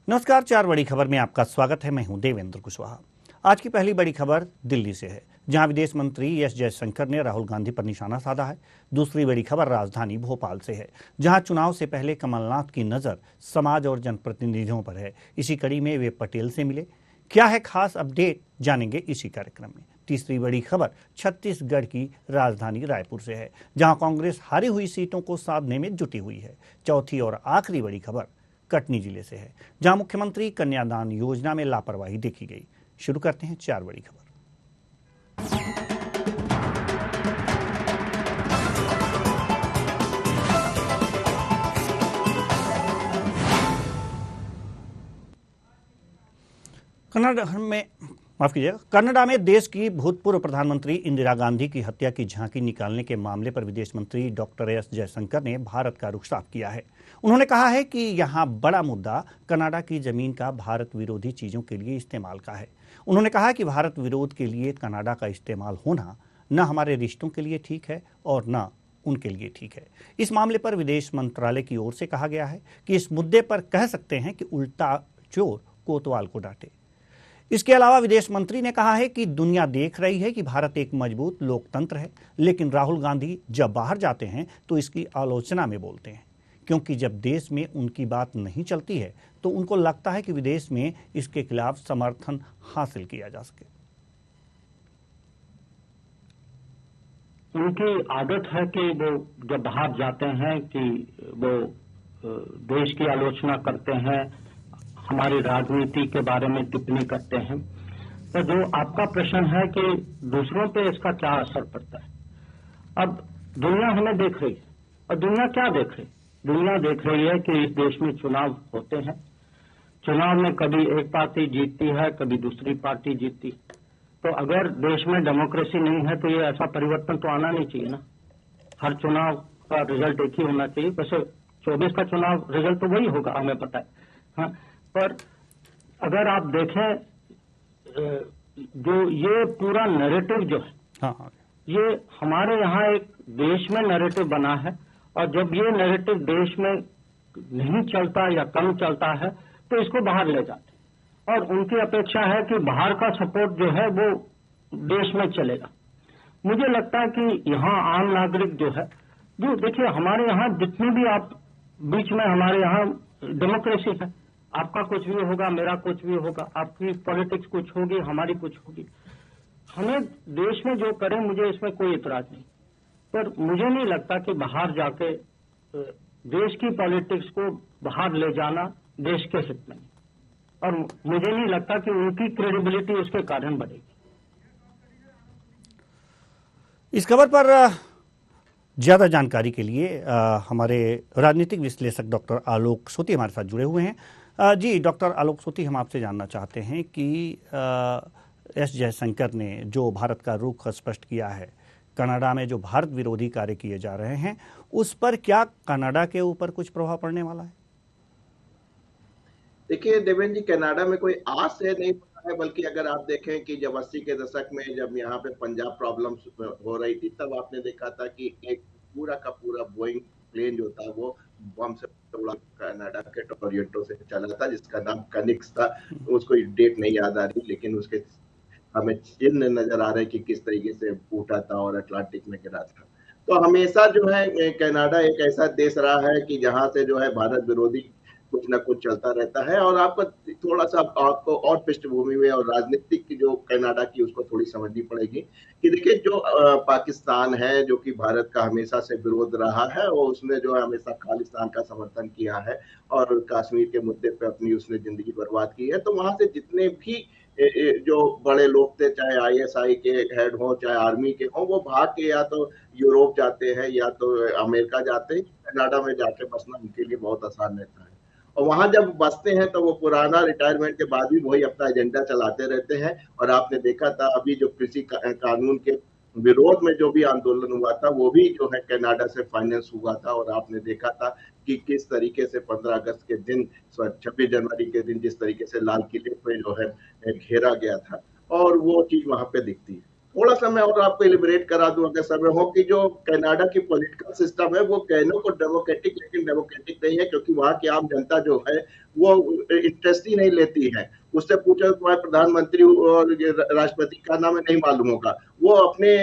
नमस्कार, चार बड़ी खबर में आपका स्वागत है। मैं हूं देवेंद्र कुशवाहा। आज की पहली बड़ी खबर दिल्ली से है, जहां विदेश मंत्री एस जयशंकर ने राहुल गांधी पर निशाना साधा है। दूसरी बड़ी खबर राजधानी भोपाल से है, जहां चुनाव से पहले कमलनाथ की नजर समाज और जनप्रतिनिधियों पर है। इसी कड़ी में वे पटेल से मिले। क्या है खास अपडेट, जानेंगे इसी कार्यक्रम में। तीसरी बड़ी खबर छत्तीसगढ़ की राजधानी रायपुर से है, जहां कांग्रेस हारी हुई सीटों को साधने में जुटी हुई है। चौथी और आखिरी बड़ी खबर कटनी जिले से है, जहां मुख्यमंत्री कन्यादान योजना में लापरवाही देखी गई। शुरू करते हैं चार बड़ी खबर। कनाडा में देश की भूतपूर्व प्रधानमंत्री इंदिरा गांधी की हत्या की झांकी निकालने के मामले पर विदेश मंत्री डॉक्टर एस जयशंकर ने भारत का रुख साफ किया है। उन्होंने कहा है कि यहां बड़ा मुद्दा कनाडा की जमीन का भारत विरोधी चीजों के लिए इस्तेमाल का है। उन्होंने कहा कि भारत विरोध के लिए कनाडा का इस्तेमाल होना न हमारे रिश्तों के लिए ठीक है और न उनके लिए ठीक है। इस मामले पर विदेश मंत्रालय की ओर से कहा गया है कि इस मुद्दे पर कह सकते हैं कि उल्टा चोर कोतवाल को डांटे। इसके अलावा विदेश मंत्री ने कहा है कि दुनिया देख रही है कि भारत एक मजबूत लोकतंत्र है, लेकिन राहुल गांधी जब बाहर जाते हैं तो इसकी आलोचना में बोलते हैं, क्योंकि जब देश में उनकी बात नहीं चलती है तो उनको लगता है कि विदेश में इसके खिलाफ समर्थन हासिल किया जा सके। उनकी आदत है कि वो जब बाहर जाते हैं कि वो देश की आलोचना करते हैं, हमारी राजनीति के बारे में टिप्पणी करते हैं। तो जो आपका प्रश्न है कि दूसरों पे इसका क्या असर पड़ता है, अब दुनिया हमें देख रही है और दुनिया क्या देख रही है? दुनिया देख रही है कि इस देश में चुनाव होते हैं। चुनाव में कभी एक पार्टी जीतती है, कभी दूसरी पार्टी जीतती। तो अगर देश में डेमोक्रेसी नहीं है तो ये ऐसा परिवर्तन तो आना नहीं चाहिए ना। हर चुनाव का रिजल्ट एक ही होना चाहिए। वैसे 24 का चुनाव रिजल्ट तो वही होगा, हमें पता है। हाँ, पर अगर आप देखें जो ये पूरा नैरेटिव जो है, हाँ, ये हमारे यहाँ एक देश में नैरेटिव बना है, और जब ये नैरेटिव देश में नहीं चलता या कम चलता है तो इसको बाहर ले जाते हैं, और उनकी अपेक्षा है कि बाहर का सपोर्ट जो है वो देश में चलेगा। मुझे लगता है कि यहाँ आम नागरिक जो है, जो देखिए हमारे यहाँ जितनी भी आप बीच में हमारे यहाँ डेमोक्रेसी है, आपका कुछ भी होगा, मेरा कुछ भी होगा, आपकी पॉलिटिक्स कुछ होगी, हमारी कुछ होगी। हमें देश में जो करें मुझे इसमें कोई इतराज नहीं, पर मुझे नहीं लगता कि बाहर जाके देश की पॉलिटिक्स को बाहर ले जाना देश के हित में, और मुझे नहीं लगता कि उनकी क्रेडिबिलिटी उसके कारण बढ़ेगी। इस खबर पर ज्यादा जानकारी के लिए हमारे राजनीतिक विश्लेषक डॉक्टर आलोक सोती हमारे साथ जुड़े हुए हैं। जी डॉक्टर आलोक सोती, हम आपसे जानना चाहते हैं कि एस जयशंकर ने जो भारत का रुख स्पष्ट किया है, कनाडा में जो भारत विरोधी कार्य किए जा रहे हैं, उस पर क्या कनाडा के ऊपर कुछ प्रभाव पड़ने वाला है? देखिए देवेंद्र जी, कनाडा में कोई आज से नहीं पड़ा है, बल्कि अगर आप देखें कि जब 80 के दशक में जब यहाँ पे पंजाब प्रॉब्लम हो रही थी, तब आपने देखा था कि एक पूरा का पूरा बोइंग प्लेन जो था वो बम से उड़ा कनाडा के टोरंटो से चला था, जिसका नाम कनिक्स था। उसको डेट नहीं याद आ रही, लेकिन उसके हमें चिन्ह नजर आ रहे हैं कि किस तरीके से फूटा था और अटलांटिक में गिरा था। तो हमेशा जो है कनाडा एक ऐसा देश रहा है कि जहां से जो है भारत विरोधी कुछ ना कुछ चलता रहता है। और आपको थोड़ा सा आपको और पृष्ठभूमि में और राजनीतिक की जो कनाडा की उसको थोड़ी समझनी पड़ेगी कि देखिए जो पाकिस्तान है, जो कि भारत का हमेशा से विरोध रहा है, और उसने जो है हमेशा खालिस्तान का समर्थन किया है और कश्मीर के मुद्दे पे अपनी उसने जिंदगी बर्बाद की है। तो वहां से जितने भी जो बड़े लोग थे, चाहे आईएसआई के हेड हो, चाहे आर्मी के हो, वो भाग के या तो यूरोप जाते हैं या तो अमेरिका जाते हैं। कनाडा में जाके बसना उनके लिए बहुत आसान रहता है, और वहां जब बसते हैं तो वो पुराना रिटायरमेंट के बाद भी वही अपना एजेंडा चलाते रहते हैं। और आपने देखा था अभी जो कृषि कानून के विरोध में जो भी आंदोलन हुआ था, वो भी जो है कनाडा से फाइनेंस हुआ था। और आपने देखा था कि किस तरीके से 15 अगस्त के दिन, 26 जनवरी के दिन जिस तरीके से लाल किले पे जो है घेरा गया था, और वो चीज वहां पे दिखती है। थोड़ा सा मैं और आपको इलिबरेट करा दूं अगर समय हो कि जो कनाडा की पॉलिटिकल सिस्टम है वो कहने को डेमोक्रेटिक लेकिन डेमोक्रेटिक नहीं है, क्योंकि वहां की आम जनता जो है वो इंटरेस्ट ही नहीं लेती है। उससे पूछो तुम्हारे प्रधानमंत्री और राष्ट्रपति का नाम नहीं मालूम होगा, वो अपने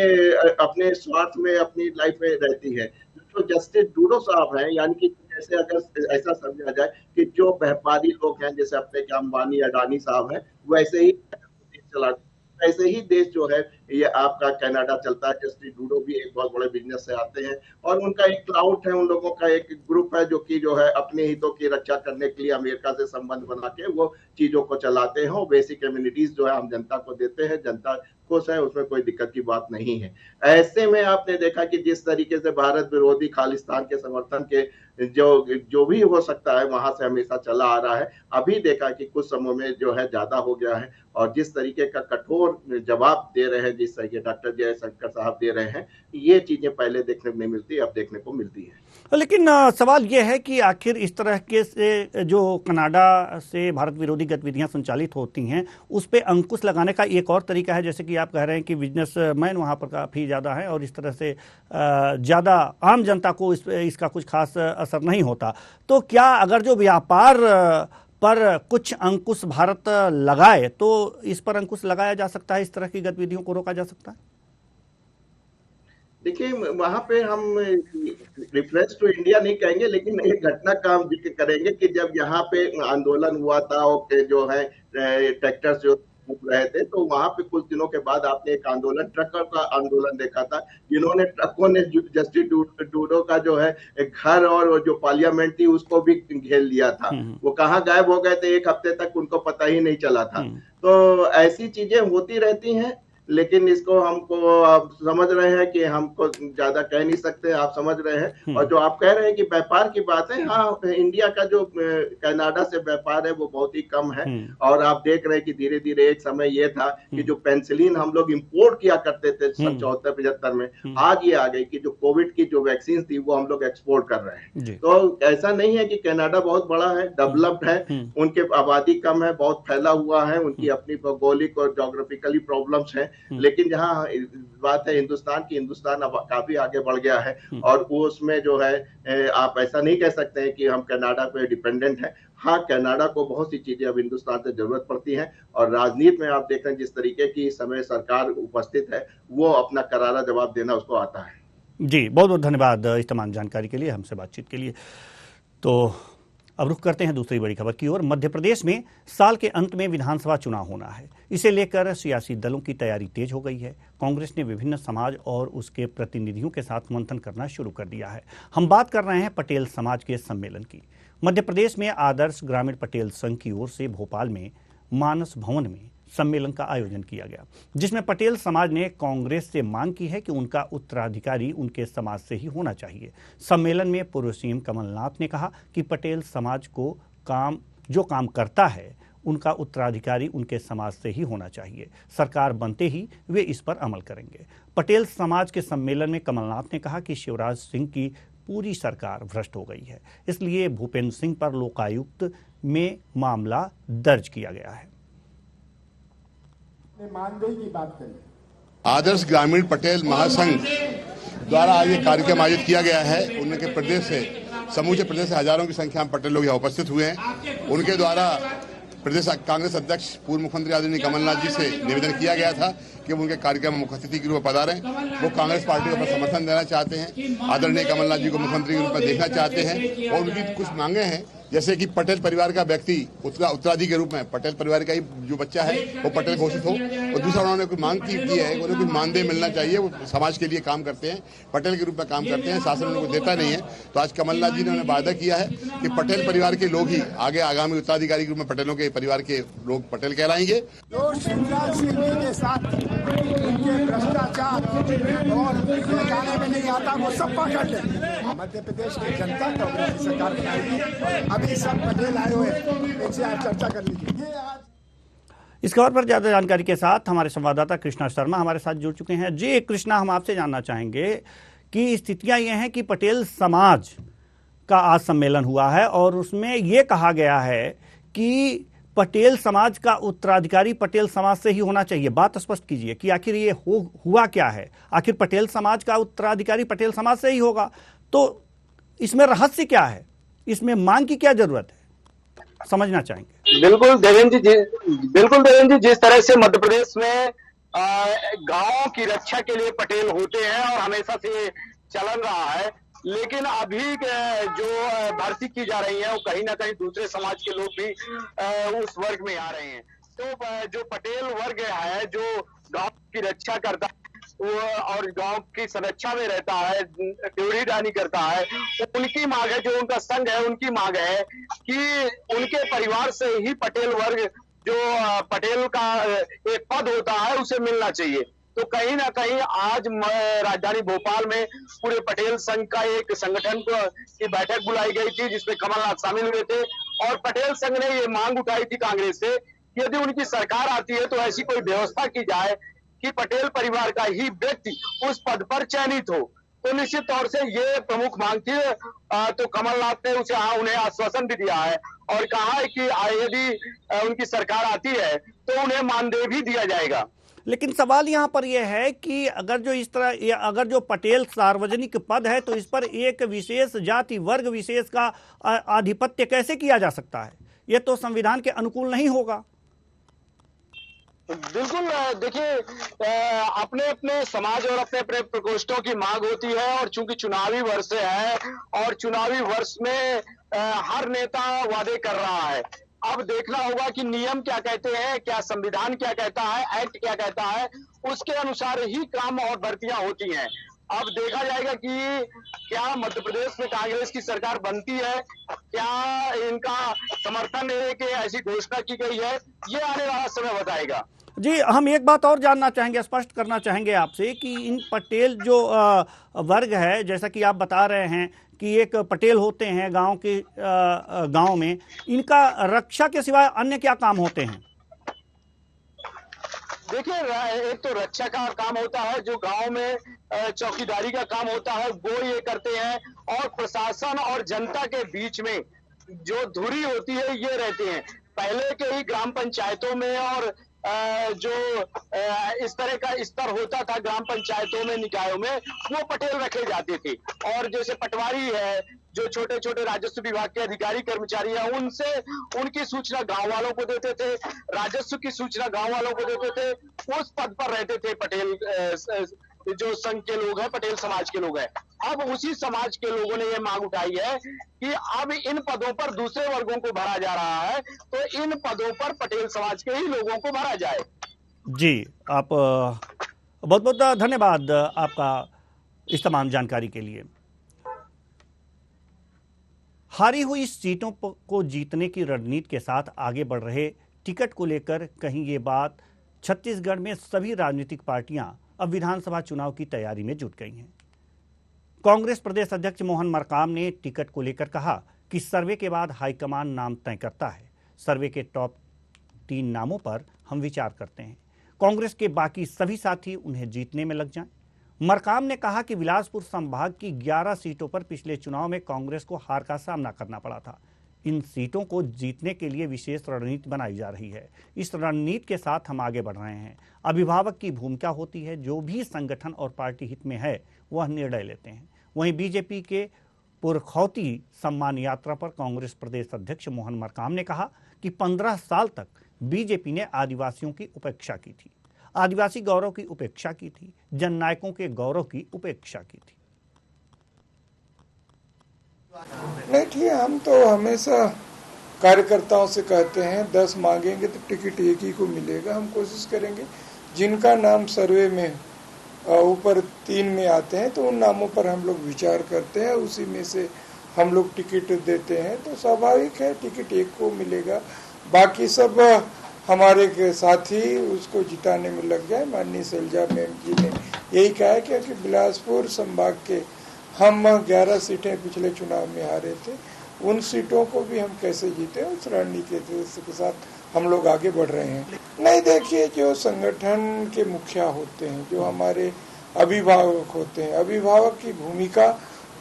अपने स्वार्थ में अपनी लाइफ में रहती है। जो जस्टिस ट्रूडो साहब हैं, यानी कि जैसे अगर ऐसा समझा जाए कि जो व्यापारी लोग हैं जैसे अपने के अंबानी अडानी साहब हैं, वैसे ही चला ऐसे ही देश जो है ये आपका कनाडा चलता है। जस्टिस ट्रूडो भी एक बहुत बड़े बिजनेस से आते हैं और उनका एक क्लाउड है, उन लोगों का एक ग्रुप है जो है अपने हितों की रक्षा करने के लिए अमेरिका से संबंध बना के वो चीजों को चलाते हैं। बेसिक कम्युनिटीज जो है आम जनता को देते हैं, जनता खुश है, उसमें कोई दिक्कत की बात नहीं है। ऐसे में आपने देखा कि जिस तरीके से भारत विरोधी खालिस्तान के समर्थन के जो भी हो सकता है वहां से हमेशा चला आ रहा है, अभी देखा कि कुछ समय में जो है ज्यादा हो गया है और जिस तरीके का कठोर जवाब दे रहे हैं, जिस तरीके डॉक्टर जयशंकर साहब दे रहे हैं, ये चीजें पहले देखने को नहीं मिलती, अब देखने को मिलती है। लेकिन सवाल यह है कि आखिर इस तरह के से जो कनाडा से भारत विरोधी गतिविधियां संचालित होती हैं उस पर अंकुश लगाने का एक और तरीका है, जैसे कि आप कह रहे हैं कि बिजनेसमैन वहां पर काफ़ी ज़्यादा है और इस तरह से ज़्यादा आम जनता को इसका कुछ खास असर नहीं होता। तो क्या अगर जो व्यापार पर कुछ अंकुश भारत लगाए तो इस पर अंकुश लगाया जा सकता है, इस तरह की गतिविधियों को रोका जा सकता है? देखिए वहां पे हम रिफरेंस टू इंडिया नहीं कहेंगे, लेकिन एक घटना का हम जिक्र करेंगे कि जब यहाँ पे आंदोलन हुआ था और जो है ट्रैक्टर्स जो रहे थे, तो वहां पे कुछ दिनों के बाद आपने एक आंदोलन ट्रकर का आंदोलन देखा था, जिन्होंने ट्रकों ने जस्टिस ट्रूडो का जो है घर और जो पार्लियामेंट थी उसको भी घेर लिया था। वो कहाँ गायब हो गए थे, एक हफ्ते तक उनको पता ही नहीं चला था। तो ऐसी चीजें होती रहती हैं, लेकिन इसको हमको आप समझ रहे हैं कि हमको ज्यादा कह नहीं सकते, आप समझ रहे हैं। और जो आप कह रहे हैं कि व्यापार की बात है, हाँ इंडिया का जो कनाडा से व्यापार है वो बहुत ही कम है। और आप देख रहे हैं कि धीरे धीरे एक समय ये था कि जो पेनिसिलिन हम लोग इंपोर्ट किया करते थे 74-75 में, आज ये आ गई कि जो कोविड की जो वैक्सीन थी वो हम लोग एक्सपोर्ट कर रहे हैं। तो ऐसा नहीं है कि कनाडा बहुत बड़ा है, डेवलप्ड है, उनके आबादी कम है, बहुत फैला हुआ है, उनकी अपनी भौगोलिक और जोग्राफिकली प्रॉब्लम्स है, लेकिन जहाँ बात है हिंदुस्तान अब काफी आगे बढ़ गया है और उसमें जो है आप ऐसा नहीं कह सकते हैं कि हम कनाडा पे डिपेंडेंट हैं। हाँ, कनाडा को बहुत सी चीजें अब हिंदुस्तान से जरूरत पड़ती हैं और राजनीति में आप देख रहे हैं जिस तरीके की समय सरकार उपस्थित है वो अपना करारा जवाब देना उसको आता है। जी, बहुत बहुत धन्यवाद इस तमाम जानकारी के लिए, हमसे बातचीत के लिए। तो अब रुख करते हैं दूसरी बड़ी खबर की ओर। मध्य प्रदेश में साल के अंत में विधानसभा चुनाव होना है, इसे लेकर सियासी दलों की तैयारी तेज हो गई है। कांग्रेस ने विभिन्न समाज और उसके प्रतिनिधियों के साथ मंथन करना शुरू कर दिया है। हम बात कर रहे हैं पटेल समाज के सम्मेलन की। मध्य प्रदेश में आदर्श ग्रामीण पटेल संघ की ओर से भोपाल में मानस भवन में सम्मेलन का आयोजन किया गया, जिसमें पटेल समाज ने कांग्रेस से मांग की है कि उनका उत्तराधिकारी उनके समाज से ही होना चाहिए। सम्मेलन में पूर्व सीएम कमलनाथ ने कहा कि पटेल समाज को जो काम करता है उनका उत्तराधिकारी उनके समाज से ही होना चाहिए। सरकार बनते ही वे इस पर अमल करेंगे। पटेल समाज के सम्मेलन में कमलनाथ ने कहा कि शिवराज सिंह की पूरी सरकार भ्रष्ट हो गई है, इसलिए भूपेंद्र सिंह पर लोकायुक्त में मामला दर्ज किया गया है। मानदेय की बात करें। आदर्श ग्रामीण पटेल महासंघ द्वारा आज ये कार्यक्रम आयोजित किया गया है। उनके प्रदेश से, समूचे प्रदेश से हजारों की संख्या में पटेल लोग यहाँ उपस्थित हुए हैं। उनके द्वारा प्रदेश कांग्रेस अध्यक्ष पूर्व मुख्यमंत्री आदरणीय कमलनाथ जी से निवेदन किया गया था कि वो उनके कार्यक्रम में मुख्य अतिथि के रूप में पधारें। वो कांग्रेस पार्टी को अपना समर्थन देना चाहते हैं, आदरणीय कमलनाथ जी को मुख्यमंत्री के रूप में देखना चाहते हैं और उनकी कुछ मांगे हैं, जैसे कि पटेल परिवार का व्यक्ति उत्तराधिकारी के रूप में पटेल परिवार का ही जो बच्चा है वो पटेल घोषित हो। और दूसरा उन्होंने कोई मांग की है, उन्हें कुछ मानदेय मिलना चाहिए। वो समाज के लिए काम करते हैं, पटेल के रूप में काम करते हैं, शासन उनको देता नहीं है। तो आज कमलनाथ जी ने उन्हें वादा किया है कि पटेल परिवार के लोग ही आगे आगामी उत्तराधिकारी के रूप में पटेलों के परिवार के लोग पटेल कहलाएंगे। जो शिवराज सिंह के साथ उनके भ्रष्टाचार और लगाने में नहीं आता वो सब पकड़ ले। मध्य प्रदेश की जनता कांग्रेस की सरकार बनाएगी। अभी सब पटेल आए हुए, इनसे आप चर्चा कर लीजिए। इस खबर पर ज्यादा जानकारी के साथ हमारे संवाददाता कृष्णा शर्मा हमारे साथ जुड़ चुके हैं। जी कृष्णा, हम आपसे जानना चाहेंगे कि स्थितियां ये हैं कि पटेल समाज का आज सम्मेलन हुआ है और उसमें ये कहा गया है कि पटेल समाज का उत्तराधिकारी पटेल समाज से ही होना चाहिए। बात स्पष्ट कीजिए कि आखिर ये हुआ क्या है। आखिर पटेल समाज का उत्तराधिकारी पटेल समाज से ही होगा, तो इसमें रहस्य क्या है, इसमें मांग की क्या जरूरत है, समझना चाहेंगे। बिल्कुल देवेंद्र जी, जिस तरह से मध्य प्रदेश में गांवों की रक्षा के लिए पटेल होते हैं और हमेशा से चलन रहा है, लेकिन अभी जो भर्ती की जा रही है वो कहीं ना कहीं दूसरे समाज के लोग भी उस वर्ग में आ रहे हैं। तो जो पटेल वर्ग है जो गांव की रक्षा करता है और गांव की संरक्षा में रहता है, ड्यूटी डानी करता है, तो उनकी मांग है, जो उनका संघ है उनकी मांग है कि उनके परिवार से ही पटेल वर्ग जो पटेल का एक पद होता है उसे मिलना चाहिए। तो कहीं ना कहीं आज राजधानी भोपाल में पूरे पटेल संघ का एक संगठन की बैठक बुलाई गई थी जिसमें कमलनाथ शामिल हुए थे और पटेल संघ ने ये मांग उठाई थी कांग्रेस से कि यदि उनकी सरकार आती है तो ऐसी कोई व्यवस्था की जाए कि पटेल परिवार का ही व्यक्ति उस पद पर चयनित हो। तो निश्चित तौर से ये प्रमुख मांग थी। तो कमलनाथ ने उन्हें आश्वासन भी दिया है और कहा है कि यदि उनकी सरकार आती है तो उन्हें मानदेय भी दिया जाएगा। लेकिन सवाल यहाँ पर यह है कि अगर जो पटेल सार्वजनिक पद है तो इस पर एक विशेष जाति वर्ग विशेष का आधिपत्य कैसे किया जा सकता है? यह तो संविधान के अनुकूल नहीं होगा। बिल्कुल, देखिए अपने अपने समाज और अपने अपने प्रकोष्ठों की मांग होती है और चूंकि चुनावी वर्ष है और चुनावी वर्ष में हर नेता वादे कर रहा है। अब देखना होगा कि नियम क्या कहते हैं, क्या संविधान क्या कहता है, एक्ट क्या कहता है, उसके अनुसार ही काम और भर्तियां होती हैं। अब देखा जाएगा कि क्या मध्य प्रदेश में कांग्रेस की सरकार बनती है, क्या इनका समर्थन है कि ऐसी घोषणा की गई है, ये आने वाला समय बताएगा। जी, हम एक बात और जानना चाहेंगे, स्पष्ट करना चाहेंगे आपसे कि इन पटेल जो वर्ग है, जैसा कि आप बता रहे हैं कि एक पटेल होते हैं गांव में, इनका रक्षा के सिवाय अन्य क्या काम होते हैं? देखिए, एक तो रक्षा का काम होता है, जो गांव में चौकीदारी का काम होता है वो ये करते हैं, और प्रशासन और जनता के बीच में जो धुरी होती है ये रहते हैं। पहले के ही ग्राम पंचायतों में और जो इस तरह का स्तर होता था ग्राम पंचायतों में, निकायों में, वो पटेल रखे जाते थे। और जैसे पटवारी है, जो छोटे छोटे राजस्व विभाग के अधिकारी कर्मचारी हैं, उनसे उनकी सूचना गांव वालों को देते थे, राजस्व की सूचना गांव वालों को देते थे। उस पद पर रहते थे पटेल जो संघ के लोग हैं, पटेल समाज के लोग हैं। अब उसी समाज के लोगों ने ये मांग उठाई है कि अब इन पदों पर दूसरे वर्गों को भरा जा रहा है, तो इन पदों पर पटेल समाज के ही लोगों को भरा जाए। जी, आप बहुत बहुत धन्यवाद आपका इस तमाम जानकारी के लिए। हारी हुई सीटों को जीतने की रणनीति के साथ आगे बढ़ रहे टिकट को लेकर कहीं ये बात छत्तीसगढ़ में सभी राजनीतिक पार्टियां अब विधानसभा चुनाव की तैयारी में जुट गई हैं। कांग्रेस प्रदेश अध्यक्ष मोहन मरकाम ने टिकट को लेकर कहा कि सर्वे के बाद हाईकमान नाम तय करता है। सर्वे के टॉप 3 नामों पर हम विचार करते हैं। कांग्रेस के बाकी सभी साथी उन्हें जीतने में लग जाएं। मरकाम ने कहा कि बिलासपुर संभाग की 11 सीटों पर पिछले चुनाव में कांग्रेस को हार का सामना करना पड़ा था। इन सीटों को जीतने के लिए विशेष रणनीति बनाई जा रही है। इस रणनीति के साथ हम आगे बढ़ रहे हैं। अभिभावक की भूमिका होती है, जो भी संगठन और पार्टी हित में है वह निर्णय लेते हैं। वहीं बीजेपी के पुरखौती सम्मान यात्रा पर कांग्रेस प्रदेश अध्यक्ष मोहन मरकाम ने कहा कि 15 साल तक बीजेपी ने आदिवासियों की उपेक्षा की थी, आदिवासी गौरव की उपेक्षा की थी, जननायकों के गौरव की उपेक्षा की थी। नहीं, ठीक है, हम तो हमेशा कार्यकर्ताओं से कहते हैं 10 मांगेंगे तो टिकट एक ही को मिलेगा। हम कोशिश करेंगे जिनका नाम सर्वे में ऊपर 3 में आते हैं तो उन नामों पर हम लोग विचार करते हैं, उसी में से हम लोग टिकट देते हैं। तो स्वाभाविक है टिकट एक को मिलेगा, बाकी सब हमारे के साथी उसको जिताने में लग गए। माननीय शैलजा मैम जी ने यही कहा है कि बिलासपुर संभाग के हम 11 सीटें पिछले चुनाव में हारे थे, उन सीटों को भी हम कैसे जीते, उस रणनीति के साथ हम लोग आगे बढ़ रहे हैं। नहीं, देखिए, जो संगठन के मुखिया होते हैं, जो हमारे अभिभावक होते हैं, अभिभावक की भूमिका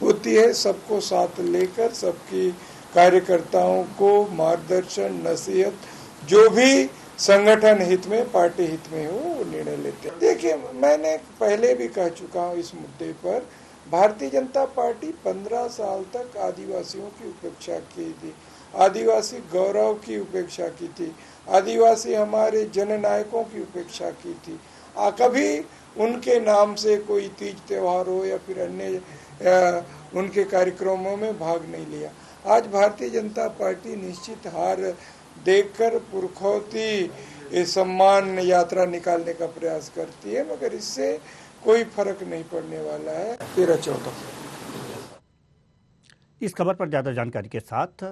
होती है सबको साथ लेकर सबकी कार्यकर्ताओं को मार्गदर्शन, नसीहत जो भी संगठन हित में, पार्टी हित में हो, वो निर्णय लेते हैं। देखिए, मैंने पहले भी कह चुका हूँ इस मुद्दे पर, भारतीय जनता पार्टी 15 साल तक आदिवासियों की उपेक्षा की थी, आदिवासी गौरव की उपेक्षा की थी, आदिवासी हमारे जननायकों की उपेक्षा की थी। कभी उनके नाम से कोई तीज त्योहार हो या फिर अन्य उनके कार्यक्रमों में भाग नहीं लिया। आज भारतीय जनता पार्टी निश्चित हार देखकर पुरखौती सम्मान यात्रा निकालने का प्रयास करती है, मगर इससे कोई फर्क नहीं पड़ने वाला है। 13-14 इस खबर पर ज्यादा जानकारी के साथ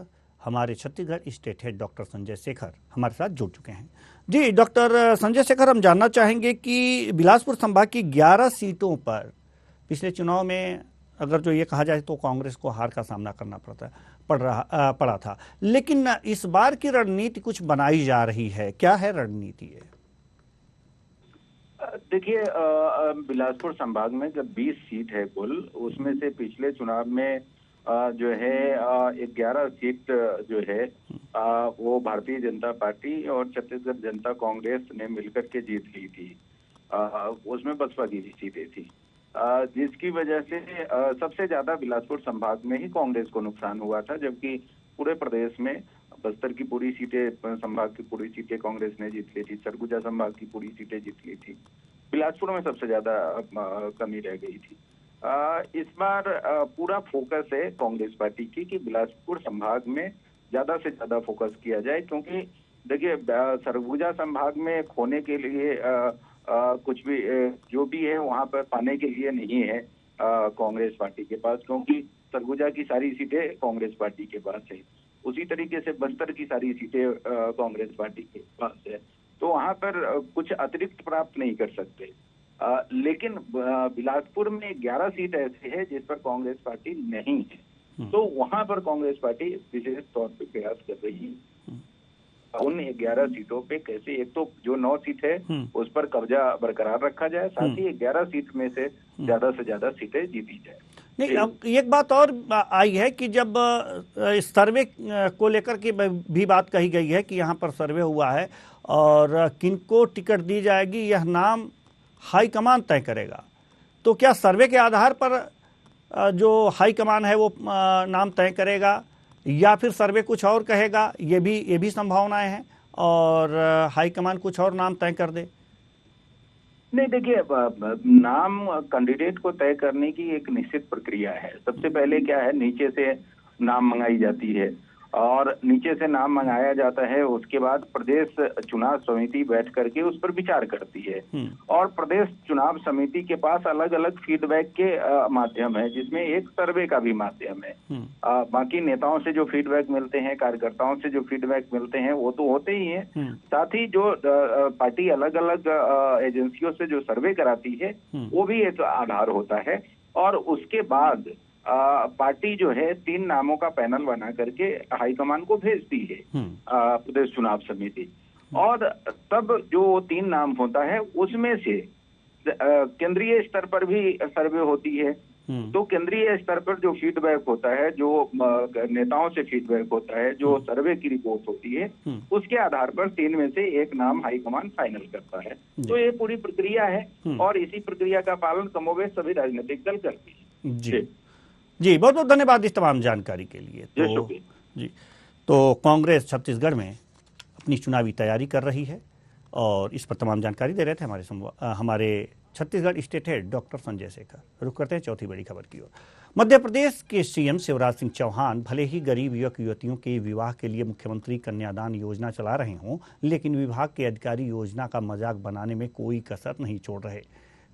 हमारे Chhattisgarh state head doctor Sanjay Shekhar हमारे साथ जुड़ चुके हैं। जी डॉक्टर संजय शेखर, हम जानना चाहेंगे कि बिलासपुर संभाग की 11 सीटों पर पिछले चुनाव में अगर जो ये कहा जाए तो कांग्रेस को हार का सामना करना पड़ा था, लेकिन इस बार की रणनीति कुछ बनाई जा रही है, क्या है रणनीति है? देखिए, बिलासपुर संभाग में जब 20 सीट है कुल, उसमें से पिछले चुनाव में जो है 11 सीट जो है वो भारतीय जनता पार्टी और छत्तीसगढ़ जनता कांग्रेस ने मिलकर के जीत ली थी। उसमें बसपा की भी सीटें थी, जिसकी वजह से सबसे ज्यादा बिलासपुर संभाग में ही कांग्रेस को नुकसान हुआ था, जबकि पूरे प्रदेश में बस्तर की पूरी सीटें, संभाग की पूरी सीटें कांग्रेस ने जीत ली थी, सरगुजा संभाग की पूरी सीटें जीत ली थी। बिलासपुर में सबसे ज्यादा कमी रह गई थी। इस बार पूरा फोकस है कांग्रेस पार्टी की कि बिलासपुर संभाग में ज्यादा से ज्यादा फोकस किया जाए, क्योंकि देखिए सरगुजा संभाग में खोने के लिए कुछ भी जो भी है वहां पर पाने के लिए नहीं है कांग्रेस पार्टी के पास, क्योंकि सरगुजा की सारी सीटें कांग्रेस पार्टी के पास है। उसी तरीके से बस्तर की सारी सीटें कांग्रेस पार्टी के पास है, तो वहां पर कुछ अतिरिक्त प्राप्त नहीं कर सकते। लेकिन बिलासपुर में 11 सीट ऐसे है जिस पर कांग्रेस पार्टी नहीं है, तो वहां पर कांग्रेस पार्टी विशेष तौर पे प्रयास कर रही है उन 11 सीटों पे कैसे, एक तो जो 9 सीट है उस पर कब्जा बरकरार रखा जाए, साथ ही 11 सीट में से ज्यादा सीटें जीती जाए। नहीं, अब एक बात और आई है कि जब सर्वे को लेकर के भी बात कही गई है कि यहाँ पर सर्वे हुआ है और किनको टिकट दी जाएगी यह नाम हाईकमान तय करेगा, तो क्या सर्वे के आधार पर जो हाईकमान है वो नाम तय करेगा या फिर सर्वे कुछ और कहेगा? ये भी संभावनाएं हैं और हाईकमान कुछ और नाम तय कर दे? नहीं, देखिए, नाम कैंडिडेट को तय करने की एक निश्चित प्रक्रिया है। सबसे पहले क्या है, नीचे से नाम मंगाई जाती है और नीचे से नाम मंगाया जाता है, उसके बाद प्रदेश चुनाव समिति बैठ करके उस पर विचार करती है और प्रदेश चुनाव समिति के पास अलग अलग फीडबैक के माध्यम है, जिसमें एक सर्वे का भी माध्यम है। बाकी नेताओं से जो फीडबैक मिलते हैं, कार्यकर्ताओं से जो फीडबैक मिलते हैं वो तो होते ही हैं, साथ ही जो पार्टी अलग अलग एजेंसियों से जो सर्वे कराती है वो भी एक आधार होता है। और उसके बाद पार्टी जो है 3 नामों का पैनल बना करके हाईकमान को भेजती है प्रदेश चुनाव समिति, और तब जो 3 नाम होता है उसमें से केंद्रीय स्तर पर भी सर्वे होती है। तो केंद्रीय स्तर पर जो फीडबैक होता है, जो नेताओं से फीडबैक होता है, जो सर्वे की रिपोर्ट होती है, उसके आधार पर 3 में से एक नाम हाईकमान फाइनल करता है। तो ये पूरी प्रक्रिया है और इसी प्रक्रिया का पालन कमोबेश सभी राजनीतिक दल करते हैं। जी, बहुत बहुत धन्यवाद इस तमाम जानकारी के लिए। तो कांग्रेस छत्तीसगढ़ में अपनी चुनावी तैयारी कर रही है और इस पर तमाम जानकारी दे रहे थे हमारे Chhattisgarh state head doctor Sanjay Shekhar. रुक करते हैं चौथी बड़ी खबर की ओर। मध्य प्रदेश के सीएम शिवराज सिंह चौहान भले ही गरीब युवक युवतियों के विवाह के लिए मुख्यमंत्री कन्यादान योजना चला रहे हों, लेकिन विभाग के अधिकारी योजना का मजाक बनाने में कोई कसर नहीं छोड़ रहे।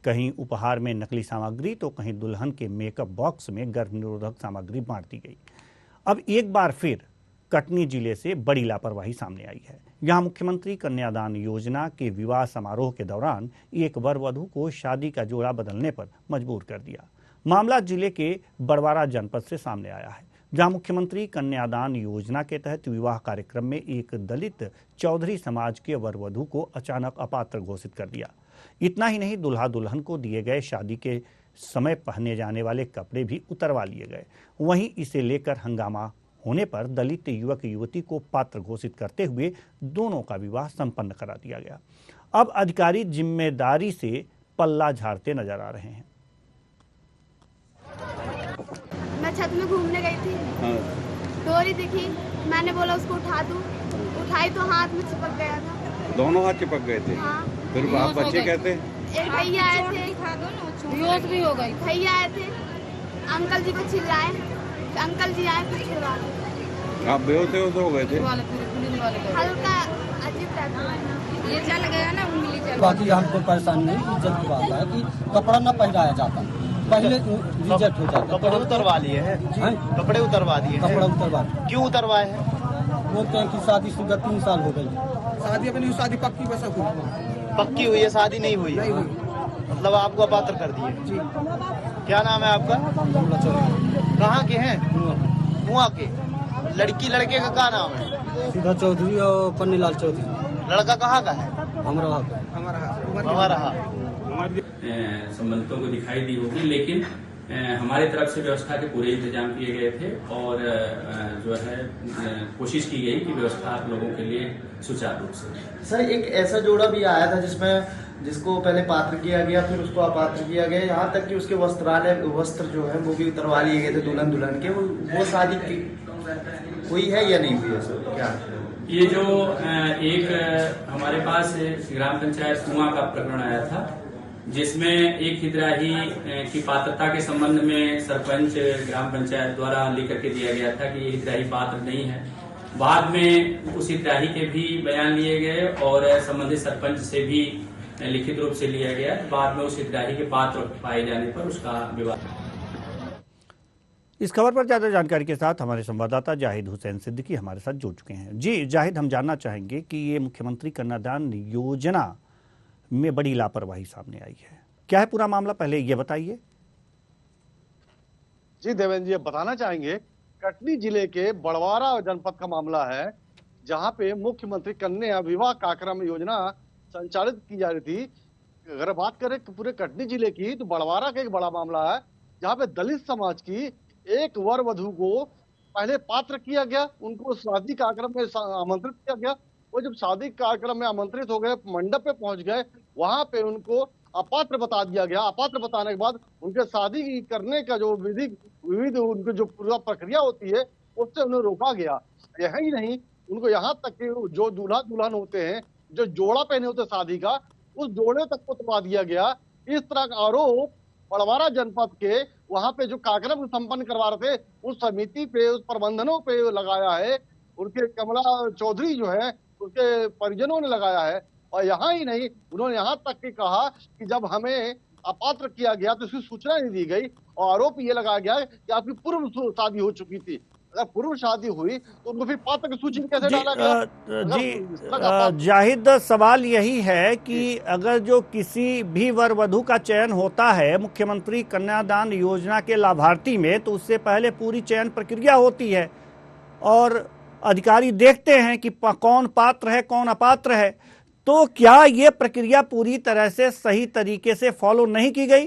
कहीं उपहार में नकली सामग्री तो कहीं दुल्हन के मेकअप बॉक्स में गर्भ निरोधक सामग्री बांट दी गई। अब एक बार फिर कटनी जिले से बड़ी लापरवाही सामने आई है। यहां मुख्यमंत्री कन्यादान योजना के विवाह समारोह के दौरान एक वर वधू को शादी का जोड़ा बदलने पर मजबूर कर दिया। मामला जिले के बड़वारा जनपद से सामने आया है, जहां मुख्यमंत्री कन्यादान योजना के तहत विवाह कार्यक्रम में एक दलित चौधरी समाज के वर वधू को अचानक अपात्र घोषित कर दिया। इतना ही नहीं, दुल्हा दुल्हन को दिए गए शादी के समय पहने जाने वाले कपड़े भी उतरवा लिए गए। वहीं इसे लेकर हंगामा होने पर दलित युवक युवती को पात्र घोषित करते हुए दोनों का विवाह संपन्न करा दिया गया। अब अधिकारी जिम्मेदारी से पल्ला झाड़ते नजर आ रहे हैं। मैं छत में घूमने गई थी, डोरी दिखी, मैंने बोला उसको उठा दूं, उठाई तो हाथ में चिपक गया था। दोनों हाथ चिपक गए थे। हाँ। फिर आप बच्चे कहते? एक भैया आए थे, बेहोश भी हो गई। भैया आए थे, अंकल जी को चिल्लाए, अंकल जी आए फिर छुड़ा दिए। आप बेहोश हो गए थे? हल्का अजीब टाइप ये चल गया ना, उंगली चल। बाकी हमको परेशानी नहीं, इज्जत की बात है कि कपड़ा न पहनाया जाता, पहले रिजेक्ट हो जाता। कपड़े उतरवा लिए हैं? कपड़े उतरवा दिए? कपड़ा उतरवा। क्यों उतरवाए हैं? बोलते हैं कि शादी शुदा 3 साल हो गई। शादी अपनी शादी पक्की बस पक्की हुई है, शादी नहीं हुई? नहीं हुई। मतलब आपको अपात्र कर दिए? जी। क्या नाम है आपका? कहाँ के हैं? मुआ के। लड़की लड़के का क्या नाम है? सीधा चौधरी और पन्नीलाल चौधरी। लड़का कहाँ का है? हमारा संबंधितों को दिखाई दी होगी, लेकिन हमारी तरफ से व्यवस्था के पूरे इंतजाम किए गए थे और जो है कोशिश की गई कि व्यवस्था लोगों के लिए सुचारू रूप से। सर, एक ऐसा जोड़ा भी आया था जिसको पहले पात्र किया गया, फिर उसको अपात्र किया गया, यहाँ तक कि उसके वस्त्र जो है वो भी उतरवा लिए गए थे दुल्हन के। वो शादी की हुई है या नहीं हुई है सर? क्या ये जो एक हमारे पास ग्राम पंचायत कुआं का प्रकरण आया था, जिसमें एक हितग्राही की पात्रता के संबंध में सरपंच ग्राम पंचायत द्वारा लिख के दिया गया था कि ये हितग्राही पात्र नहीं है। बाद में उस हितग्राही के भी बयान लिए गए और संबंधित सरपंच से भी लिखित रूप से लिया गया। बाद में उस हितग्राही के पात्र पाए जाने पर उसका विवाह। इस खबर पर ज्यादा जानकारी के साथ हमारे संवाददाता जाहिद हुसैन सिद्दीकी हमारे साथ जुड़ चुके हैं। जी जाहिद, हम जानना चाहेंगे कि ये मुख्यमंत्री कन्यादान योजना में बड़ी लापरवाही सामने आई है, क्या है पूरा मामला, पहले ये बताइए। जी देवेंद्र जी, बताना चाहेंगे कटनी जिले के बड़वारा जनपद का मामला है, जहां पे मुख्यमंत्री कन्या विवाह कार्यक्रम योजना संचालित की जा रही थी। अगर बात करें पूरे कटनी जिले की, तो बड़वारा का एक बड़ा मामला है जहां पे दलित समाज की एक वर वधु को पहले पात्र किया गया, उनको शादी कार्यक्रम में आमंत्रित किया गया। वो जब शादी कार्यक्रम में आमंत्रित हो गए, मंडप पे पहुंच गए, वहां पे उनको अपात्र बता दिया गया। अपात्र बताने के बाद उनके शादी करने का जो विविध उनकी जो पूरा प्रक्रिया होती है उससे उन्हें रोका गया। यही नहीं, उनको यहाँ तक कि जो दूल्हा दुल्हन होते हैं, जो जोड़ा पहने होते शादी का, उस जोड़े तक को उतरवा दिया गया। इस तरह का आरोप बड़वारा जनपद के वहां पे जो कार्यक्रम संपन्न करवा रहे थे उस समिति पे, उस प्रबंधनों पे लगाया है। उनके कमला चौधरी जो है उसके परिजनों ने लगाया है। और यहाँ ही नहीं, उन्होंने यहाँ तक कि कहा कि जब हमें अपात्र किया गया तो इसकी सूचना नहीं दी गई और आरोप ये लगाया गया कि आपकी पूर्व शादी हो चुकी थी। अगर पूर्व शादी हुई तो उनको फिर पात्र की सूची में कैसे डाला गया? जी जाहिद, सवाल यही है कि अगर जो किसी भी वर वधु का चयन होता है मुख्यमंत्री कन्यादान योजना के लाभार्थी में, तो उससे पहले पूरी चयन प्रक्रिया होती है और अधिकारी देखते हैं कि कौन पात्र है कौन अपात्र है। तो क्या ये प्रक्रिया पूरी तरह से सही तरीके से फॉलो नहीं की गई?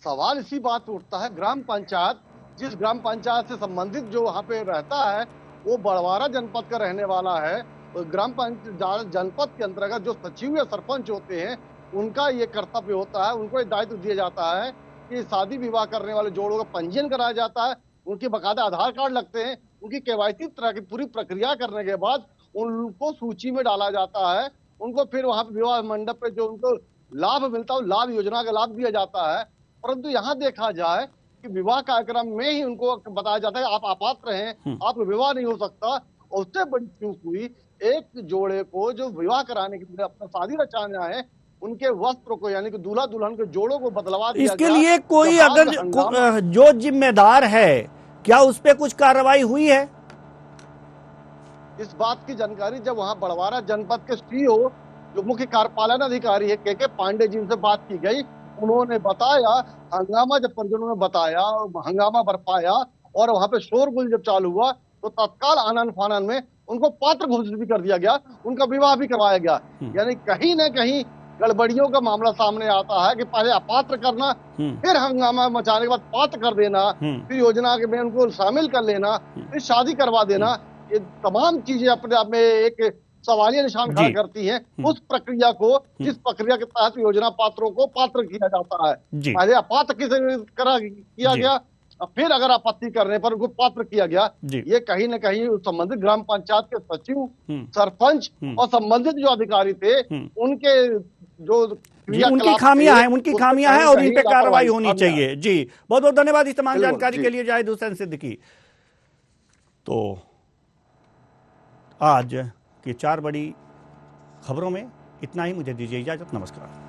सवाल इसी बात पे उठता है, ग्राम पंचायत, जिस ग्राम पंचायत से संबंधित जो वहाँ पे रहता है वो बड़वारा जनपद का रहने वाला है। तो ग्राम पंचायत जनपद के अंतर्गत जो सचिव या सरपंच होते हैं उनका ये कर्तव्य होता है, उनको ये दायित्व दिया जाता है कि शादी विवाह करने वाले जोड़ों का पंजीयन कराया जाता है, उनके बकायदा आधार कार्ड लगते हैं, उनकी केवाईसी तरह की पूरी प्रक्रिया करने के बाद उनको सूची में डाला जाता है। उनको फिर वहाँ पे विवाह मंडप पे जो उनको लाभ मिलता है लाभ योजना का लाभ दिया जाता है। परंतु यहाँ देखा जाए कि विवाह कार्यक्रम में ही उनको बताया जाता है आप अपात्र हैं, आपका विवाह नहीं हो सकता। और उससे बड़ी चूक हुई, एक जोड़े को जो विवाह कराने के लिए अपना शादी रचाना है, उनके वस्त्र को यानी कि दूल्हा दुल्हन के जोड़ों को बदलवा दिया। इसके लिए कोई अगर जो जिम्मेदार है, क्या उस पर कुछ कार्रवाई हुई है? इस बात की जानकारी जब वहां बड़वारा जनपद के सीईओ जो मुख्य कार्यपालन अधिकारी है के पांडे जी से बात की गई, उन्होंने बताया, हंगामा जब परिजनों ने बताया, हंगामा बरपाया और वहां पे शोरगुल जब चालू हुआ तो तत्काल आनन फानन में उनको पात्र घोषित भी कर दिया गया, उनका विवाह भी करवाया गया। यानी कहीं न कहीं गड़बड़ियों का मामला सामने आता है कि पहले अपात्र करना, फिर हंगामा मचाने के बाद पात्र कर देना, फिर योजना के में उनको शामिल कर लेना, फिर शादी करवा देना, ये तमाम चीजें अपने आप में एक सवालिया निशान खड़ा करती हैं उस प्रक्रिया को जिस प्रक्रिया के तहत योजना पात्रों को पात्र किया जाता है। पहले अपात्र किया गया, फिर अगर आपत्ति करने पर उनको पात्र किया गया। ये कहीं न कहीं संबंधित ग्राम पंचायत के सचिव, सरपंच और संबंधित जो अधिकारी थे उनके जो उनकी खामियां हैं और इन पे कार्रवाई होनी चाहिए। जी, बहुत बहुत धन्यवाद इस तमाम जानकारी के लिए जाहिद हुसैन सिद्दीकी। तो आज की 4 बड़ी खबरों में इतना ही। मुझे दीजिए इजाजत, नमस्कार।